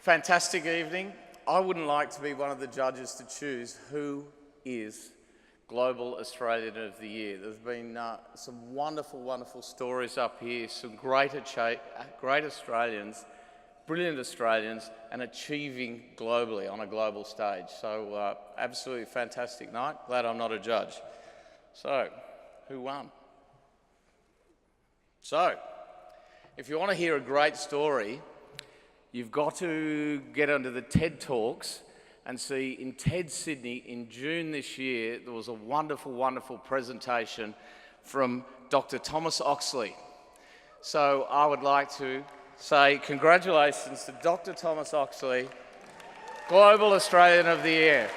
Fantastic evening. I wouldn't like to be one of the judges to choose who is Global Australian of the Year. There's been some wonderful, wonderful stories up here, some great Australians, brilliant Australians, and achieving globally on a global stage. So absolutely fantastic night. Glad I'm not a judge. So, who won? So, if you want to hear a great story, you've got to get onto the TED Talks and see in TED Sydney in June this year, there was a wonderful, wonderful presentation from Dr. Thomas Oxley. So I would like to say congratulations to Dr. Thomas Oxley, Global Australian of the Year.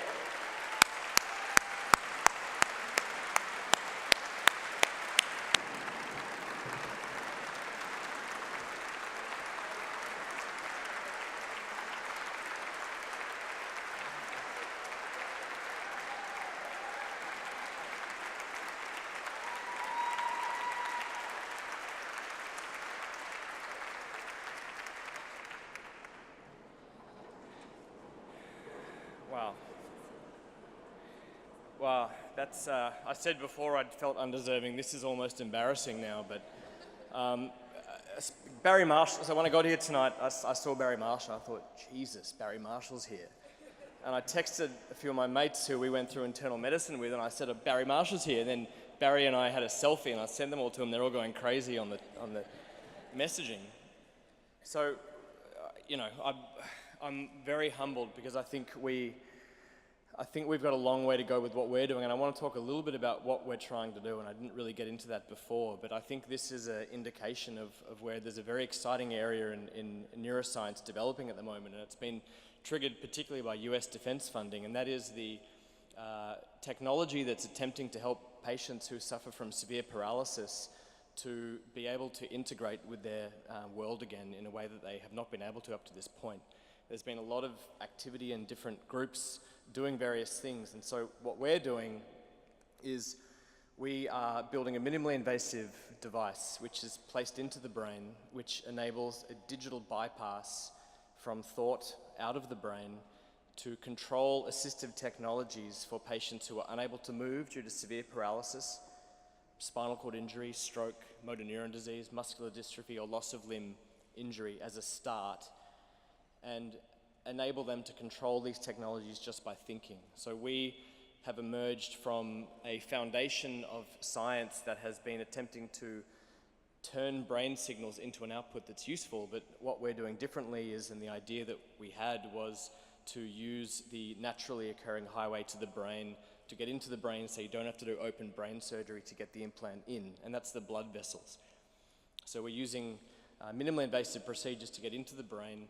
Wow, that's, I said before I'd felt undeserving. This is almost embarrassing now, but Barry Marshall, so when I got here tonight, I saw Barry Marshall. I thought, Jesus, Barry Marshall's here. And I texted a few of my mates who we went through internal medicine with, and I said, Barry Marshall's here. And then Barry and I had a selfie, and I sent them all to him. They're all going crazy on the messaging. So, you know, I'm very humbled because I think we've got a long way to go with what we're doing, and I want to talk a little bit about what we're trying to do, and I didn't really get into that before, but I think this is an indication of where there's a very exciting area in neuroscience developing at the moment, and it's been triggered particularly by US defense funding, and that is the technology that's attempting to help patients who suffer from severe paralysis to be able to integrate with their world again in a way that they have not been able to up to this point. There's been a lot of activity in different groups doing various things, and so what we're doing is we are building a minimally invasive device which is placed into the brain, which enables a digital bypass from thought out of the brain to control assistive technologies for patients who are unable to move due to severe paralysis, spinal cord injury, stroke, motor neuron disease, muscular dystrophy, or loss of limb injury as a start, and enable them to control these technologies just by thinking. So we have emerged from a foundation of science that has been attempting to turn brain signals into an output that's useful, but what we're doing differently is, and the idea that we had was to use the naturally occurring highway to the brain to get into the brain so you don't have to do open brain surgery to get the implant in, and that's the blood vessels. So we're using minimally invasive procedures to get into the brain,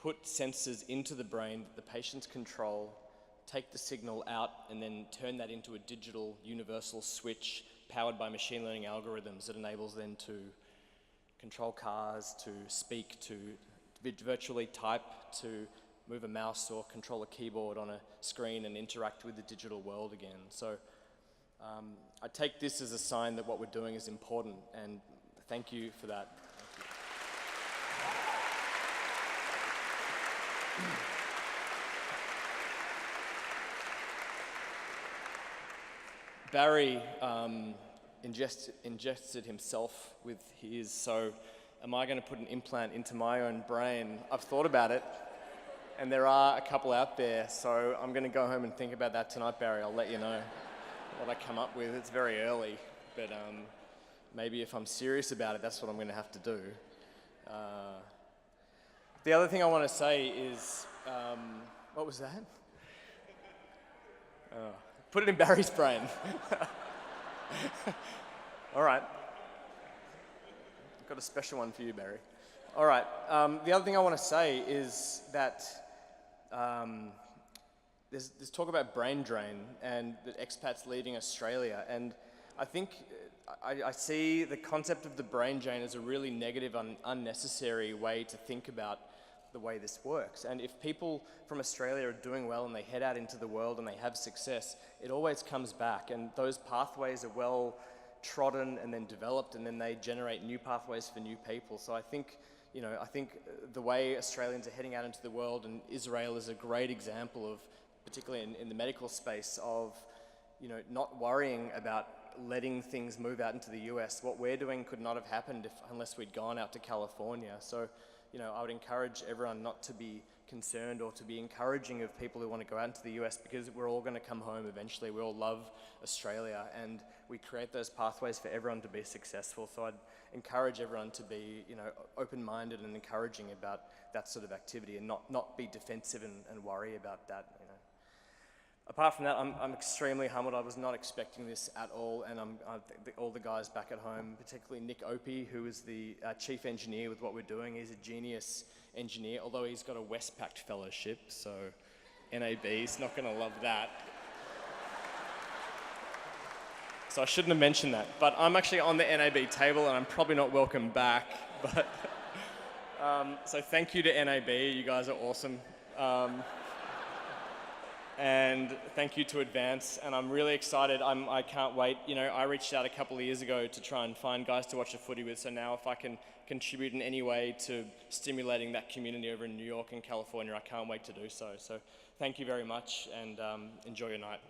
put sensors into the brain that the patients control, take the signal out, and then turn that into a digital universal switch powered by machine learning algorithms that enables them to control cars, to speak, to virtually type, to move a mouse or control a keyboard on a screen and interact with the digital world again. So I take this as a sign that what we're doing is important, and thank you for that. Barry ingested himself with his, so am I going to put an implant into my own brain? I've thought about it, and there are a couple out there, so I'm going to go home and think about that tonight, Barry. I'll let you know what I come up with. It's very early, but maybe if I'm serious about it, that's what I'm going to have to do. The other thing I want to say is, what was that? Put it in Barry's brain. All right. I've got a special one for you, Barry. All right. The other thing I want to say is that there's talk about brain drain and that expats leaving Australia, and I think I see the concept of the brain drain as a really negative and unnecessary way to think about the way this works. And if people from Australia are doing well and they head out into the world and they have success, it always comes back, and those pathways are well trodden and then developed, and then they generate new pathways for new people. So I think I think the way Australians are heading out into the world, and Israel is a great example of, particularly in the medical space, of not worrying about letting things move out into the US. What we're doing could not have happened unless we'd gone out to California. So, I would encourage everyone not to be concerned or to be encouraging of people who want to go out into the US, because we're all going to come home eventually. We all love Australia, and we create those pathways for everyone to be successful. So I'd encourage everyone to be, open-minded and encouraging about that sort of activity, and not be defensive and worry about that. Apart from that, I'm extremely humbled. I was not expecting this at all, and all the guys back at home, particularly Nick Opie, who is the chief engineer with what we're doing. He's a genius engineer, although he's got a Westpac fellowship, so NAB's not going to love that. So I shouldn't have mentioned that, but I'm actually on the NAB table, and I'm probably not welcome back. But so thank you to NAB. You guys are awesome. And thank you to Advance, and I'm really excited. I can't wait. I reached out a couple of years ago to try and find guys to watch the footy with, so now if I can contribute in any way to stimulating that community over in New York and California, I can't wait to do so. So thank you very much, and enjoy your night.